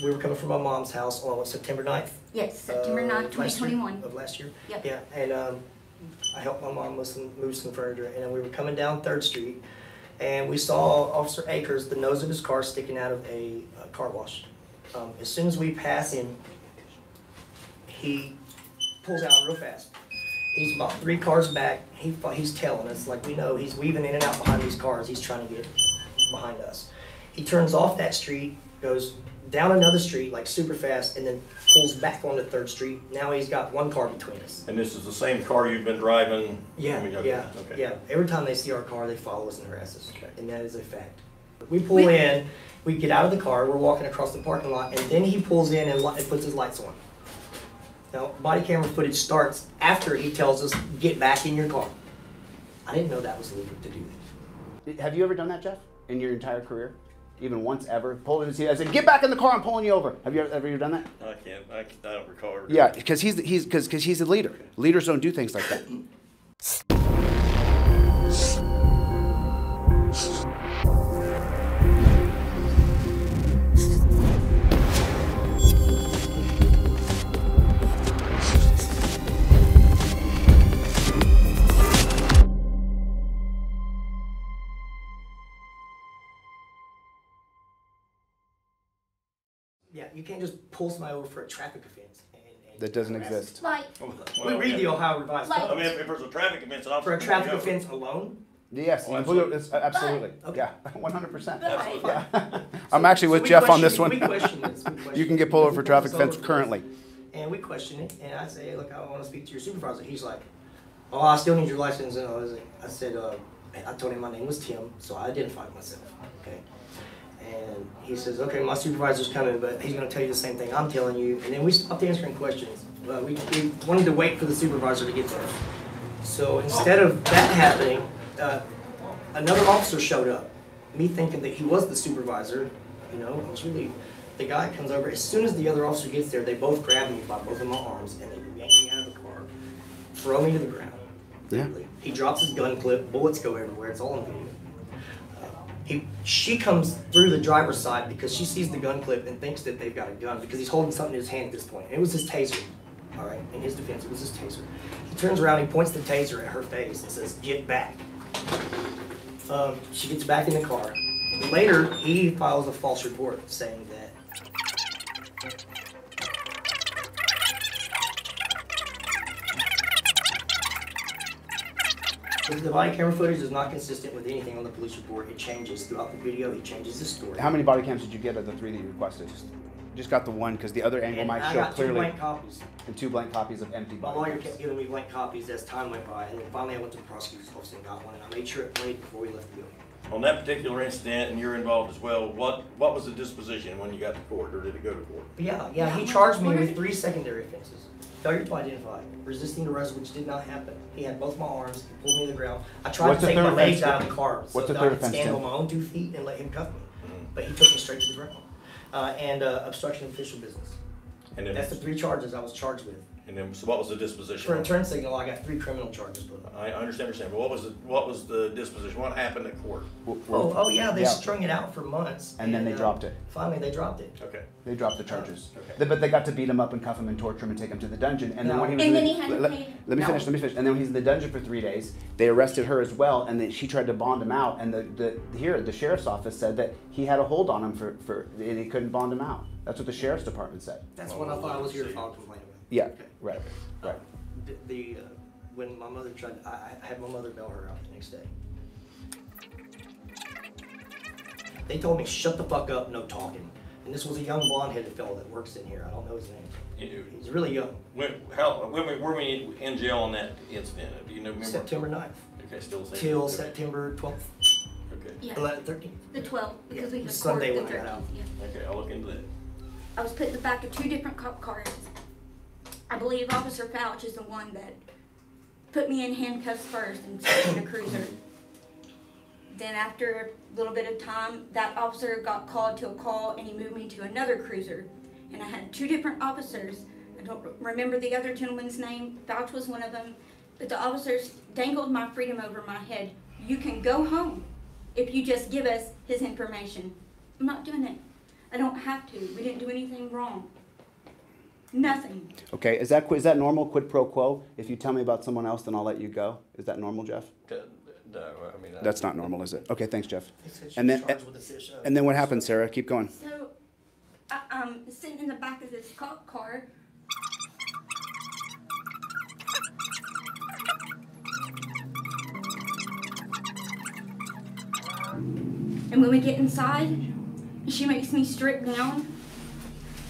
We were coming from my mom's house on September 9th. Yes, September 9th, 2021. Of last year? Yep. Yeah, and I helped my mom move some furniture, and then we were coming down 3rd Street, and we saw Officer Akers, the nose of his car sticking out of a car wash. As soon as we pass him, he pulls out real fast. He's about 3 cars back. He's tailing us, like we know. He's weaving in and out behind these cars. He's trying to get behind us. He turns off that street, goes down another street like super fast, and then pulls back onto 3rd Street. Now he's got 1 car between us. And this is the same car you've been driving? Yeah, Okay. yeah. Every time they see our car, they follow us and harass us, and that is a fact. We pull in, we get out of the car, we're walking across the parking lot, and then he pulls in and puts his lights on. Now, body camera footage starts after he tells us, get back in your car. I didn't know that was illegal to do that. Have you ever done that, Jeff, in your entire career? Even once ever? Pulled in and I said, get back in the car, I'm pulling you over. Have you ever done that? I don't recall. Yeah, because he's the leader. Leaders don't do things like that. Yeah, you can't just pull somebody over for a traffic offense. That doesn't exist. Like, We read the Ohio Revised Code. I mean, if there's a traffic offense, For a traffic offense alone? Yes, absolutely. Absolutely. Okay. Yeah, 100%. Absolutely. Yeah. I'm actually with Jeff on this one. We question this. You can get pulled over for traffic offense currently. And we question it, and I say, hey, look, I want to speak to your supervisor. He's like, oh, I still need your license. And I said, I told him my name was Tim, so I identified myself, okay? And he says, okay, my supervisor's coming, but he's going to tell you the same thing I'm telling you. And then we stopped answering questions. We wanted to wait for the supervisor to get there. So instead of that happening, another officer showed up. Me thinking that he was the supervisor, you know, it was really, the guy comes over. As soon as the other officer gets there, they both grab me by both of my arms and they yank me out of the car, throw me to the ground. Yeah. He drops his gun clip, bullets go everywhere, it's all in video. She comes through the driver's side because she sees the gun clip and thinks that they've got a gun because he's holding something in his hand at this point. And it was his taser, all right? In his defense, it was his taser. He turns around, he points the taser at her face and says, get back. She gets back in the car. Later, he files a false report saying that the body camera footage is not consistent with anything on the police report. It changes throughout the video. He changes his story. How many body cams did you get of the 3 that you requested? Just got the one because the other angle might show clearly. I got 2 blank copies. And 2 blank copies of empty My body lawyer cams. kept giving me blank copies as time went by, and then finally I went to the prosecutor's office and got one, and I made sure it played before we left the building. On that particular incident, and you're involved as well, what was the disposition when you got to court, or did it go to court? Yeah, he charged me with 3 secondary offenses. Failure to identify, resisting arrest, which did not happen. He had both my arms, he pulled me to the ground. I tried to take my legs out of the car so that I could stand on my own 2 feet and let him cuff me. But he took me straight to the ground. And obstruction of official business. And then, that's the 3 charges I was charged with. And then, so what was the disposition? For a turn signal, I got 3 criminal charges put up. I understand, but what was the disposition? What happened at court? Oh yeah, they strung it out for months. And then they dropped it. Finally, they dropped it. Okay. They dropped the charges. Okay. But they got to beat him up and cuff him and torture him and take him to the dungeon. And then when he was Let me finish. And then when he's in the dungeon for 3 days, they arrested her as well, and then she tried to bond him out. And the sheriff's office said that he had a hold on him and he couldn't bond him out. That's what the sheriff's department said. That's what I thought I was here to file a complaint about. Yeah. Okay. Right. Right. When my mother tried, I had my mother bail her out the next day. They told me, shut the fuck up, no talking. And this was a young blonde-headed fellow that works in here. I don't know his name. He's really young. When were we in jail on that incident? Do you remember? September 9th. Okay, still the same. Till September 12th. Okay. Yeah. 13th. The 12th, because we had Sunday court when the I got out. 13th. Yeah. Okay, I'll look into that. I was put in the back of 2 different cop cars. I believe Officer Fouch is the one that put me in handcuffs first and took me to cruiser. Then after a little bit of time, that officer got called to a call and he moved me to another cruiser. And I had 2 different officers. I don't remember the other gentleman's name. Fouch was one of them. But the officers dangled my freedom over my head. You can go home if you just give us his information. I'm not doing it. I don't have to. We didn't do anything wrong. Nothing. Okay, is that normal, quid pro quo? If you tell me about someone else, then I'll let you go. Is that normal, Jeff? No, I mean. That's not normal, is it? Okay, thanks, Jeff. He said she And was then, charged with this, and then what happened, Sarah? Keep going. So, I'm sitting in the back of this cop car. And when we get inside, she makes me strip down.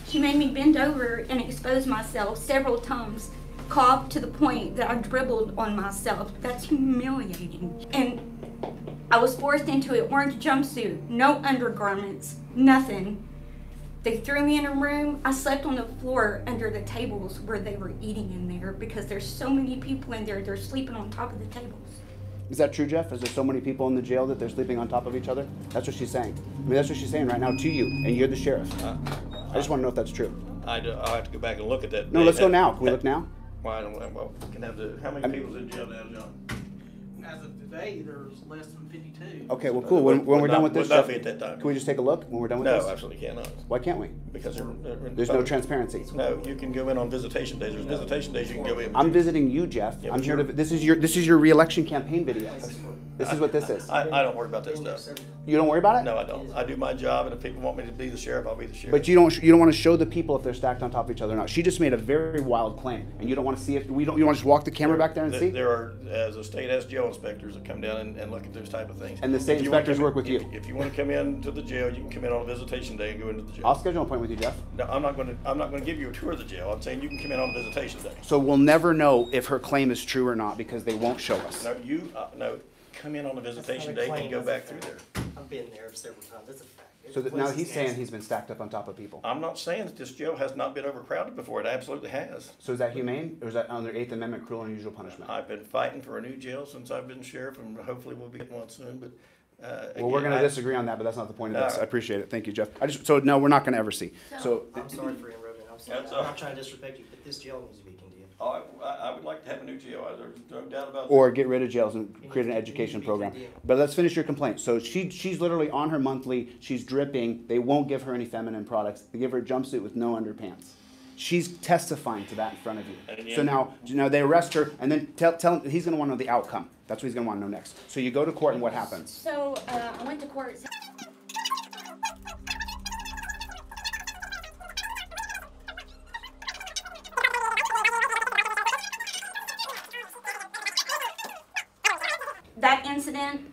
She made me bend over and expose myself several times, cough to the point that I dribbled on myself. That's humiliating. And I was forced into an orange jumpsuit, no undergarments, nothing. They threw me in a room. I slept on the floor under the tables where they were eating in there because there's so many people in there, they're sleeping on top of the tables. Is that true, Jeff? Is there so many people in the jail that they're sleeping on top of each other? That's what she's saying. I mean, that's what she's saying right now to you, and you're the sheriff. I just want to know if that's true. I'll have to go back and look at that. No, let's go now. Can we look now? Well, I don't know. Well, we can have how many people's in jail now, John? As of today, there's less than 52. Okay, well, cool. When we're done with this, Would not Jeff, be at that time. can we just take a look when we're done with this? No, absolutely cannot. Why can't we? Because There's no transparency. No, you can go in on visitation days. There's visitation days you can go in. I'm visiting you, Jeff. Yeah, I'm but here to. This is your re-election campaign video. This is what this is. I don't worry about that stuff. You don't worry about it? No, I don't. I do my job, and if people want me to be the sheriff, I'll be the sheriff. But you don't want to show the people if they're stacked on top of each other or not. She just made a very wild claim, and you don't want to see if you want to just walk the camera back there and see. There are, as a state has jail inspectors that come down and look at those type of things. And the state If you wanna inspectors come- work with you. If you want to come in to the jail, you can come in on a visitation day and go into the jail. I'll schedule an appointment with you, Jeff. No, I'm not going to give you a tour of the jail. I'm saying you can come in on a visitation day. So we'll never know if her claim is true or not because they won't show us. No, come in on a visitation day and go back through there. I've been there several times. That's a fact. So that now he's saying he's been stacked up on top of people. I'm not saying that this jail has not been overcrowded before. It absolutely has. So is that humane, or is that under 8th Amendment cruel and unusual punishment? I've been fighting for a new jail since I've been sheriff, and hopefully we'll be getting one soon. But Well, we're going to disagree on that, but that's not the point of this. I appreciate it. Thank you, Jeff. So no, we're not going to ever see. So I'm sorry for interrupting. I'm sorry. That's I'm all. not trying to disrespect you, but this jail needs to be condemned. I would like to have a new jail. There's no doubt about that. or get rid of jails and create an education program. But let's finish your complaint. So she's literally on her monthly. She's dripping. They won't give her any feminine products. They give her a jumpsuit with no underpants. She's testifying to that in front of you. So now they arrest her, and then tell him he's going to want to know the outcome. That's what he's going to want to know next. So you go to court, and what happens? So I went to court. That incident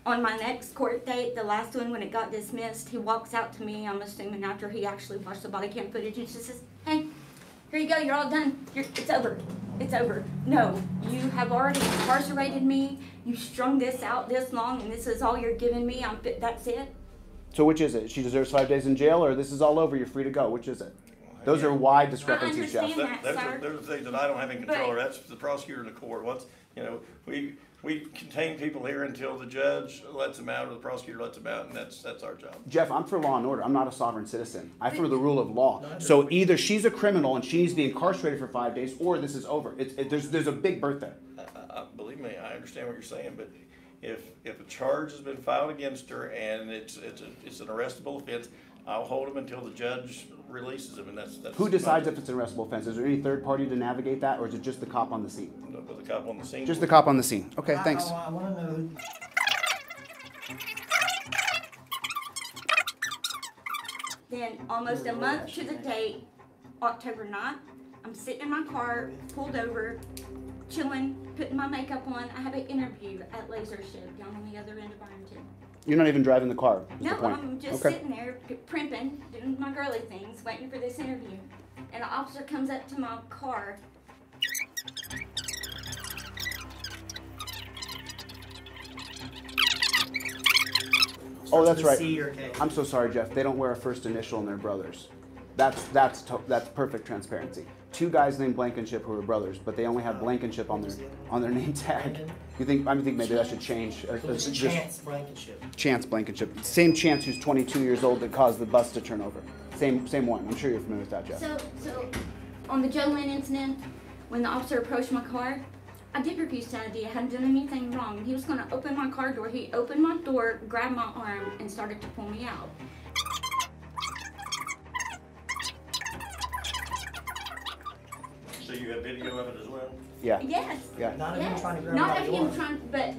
on my next court date, the last one when it got dismissed, he walks out to me, I'm assuming after he actually watched the body cam footage, and just says, hey, here you go, you're all done. It's over. It's over. No, you have already incarcerated me. You strung this out this long, and this is all you're giving me. That's it. So which is it? She deserves 5 days in jail, or this is all over, you're free to go? Which is it? Those are wide discrepancies, Jeff. understand. Those are things that I don't have any control over. That's the prosecutor and the court. We contain people here until the judge lets them out or the prosecutor lets them out, and that's our job. Jeff, I'm for law and order. I'm not a sovereign citizen. I'm for the rule of law. So either she's a criminal and she needs to be incarcerated for 5 days, or this is over. There's a big birth there. Believe me, I understand what you're saying, but if a charge has been filed against her and it's an arrestable offense, I'll hold him until the judge releases him, and that's. Who decides if it's an arrestable offense? Is there any third party to navigate that, or is it just the cop on the scene? With the cop on the scene. Just the cop on the scene. Okay, thanks. I want to know. Then almost a month to the date, October 9th, I'm sitting in my car, pulled over, chilling, putting my makeup on. I have an interview at Laser Ship down on the other end of Ironton. You're not even driving the car. Is No, the point. I'm just Okay. sitting there primping, doing my girly things, waiting for this interview. And the officer comes up to my car. Oh, that's Starts with a right. C or K. I'm so sorry, Jeff. They don't wear a first initial in their brothers. That's perfect transparency. Two guys named Blankenship who are brothers, but they only have Blankenship on their name tag. I think maybe that should change. It's Chance Blankenship. Chance Blankenship. Same Chance who's 22 years old that caused the bus to turn over. Same one. I'm sure you're familiar with that, Jeff. So on the Joe Lynn incident, when the officer approached my car, I did refuse to ID. I hadn't done anything wrong. He was going to open my car door. He opened my door, grabbed my arm, and started to pull me out. So you have video of it as well? Yeah. Yes. Yeah. Not of him Yes. trying to grab Not my of him door. trying, but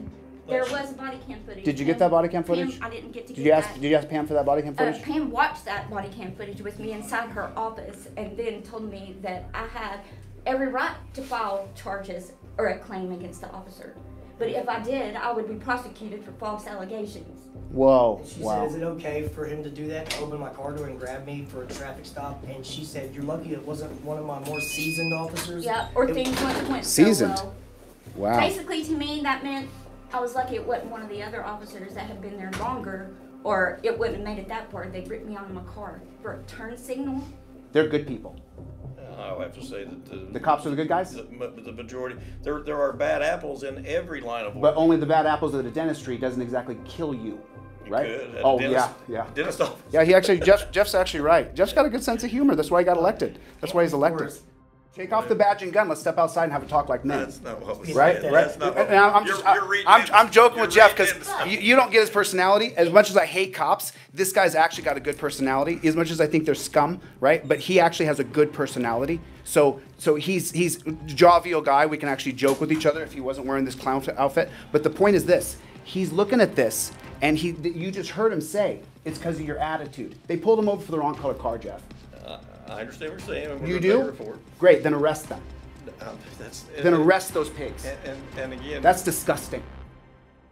there was body cam footage. Did you get that body cam footage? Pam, I didn't get to Did get you ask? that. Did you ask Pam for that body cam footage? Pam watched that body cam footage with me inside her office and then told me that I have every right to file charges or a claim against the officer. But if I did, I would be prosecuted for false allegations. Whoa. She Wow. said, is it okay for him to do that, to open my car door and grab me for a traffic stop? And she said, you're lucky it wasn't one of my more seasoned officers. Yeah, or It- things went Seasoned. so well. Wow. Basically, to me, that meant I was lucky it wasn't one of the other officers that had been there longer, or it wouldn't have made it that far. They'd ripped me out of my car for a turn signal. They're good people. I'll have to say that The cops are the good guys? the majority, there are bad apples in every line of work. But only the bad apples at a dentistry doesn't exactly kill you, right? Could, at a Oh dentist- yeah. Dentist office. Yeah, he actually Jeff's actually right. Jeff's got a good sense of humor. That's why he got elected. That's why he's elected. Take off the badge and gun. Let's step outside and have a talk like men. That's not what was Right, said. right. That's not what- And I'm you're- just, you're reading I'm into- joking with you're Jeff reading because into stuff. you don't get his personality. As much as I hate cops, this guy's actually got a good personality. As much as I think they're scum, right? But he actually has a good personality. So he's a jovial guy. We can actually joke with each other if he wasn't wearing this clown outfit. But the point is this: he's looking at this, and you just heard him say it's because of your attitude. They pulled him over for the wrong color car, Jeff. I understand what you're saying. and we're You gonna take a do? report. Great, then arrest them. That's, Then arrest those pigs. And again, That's disgusting.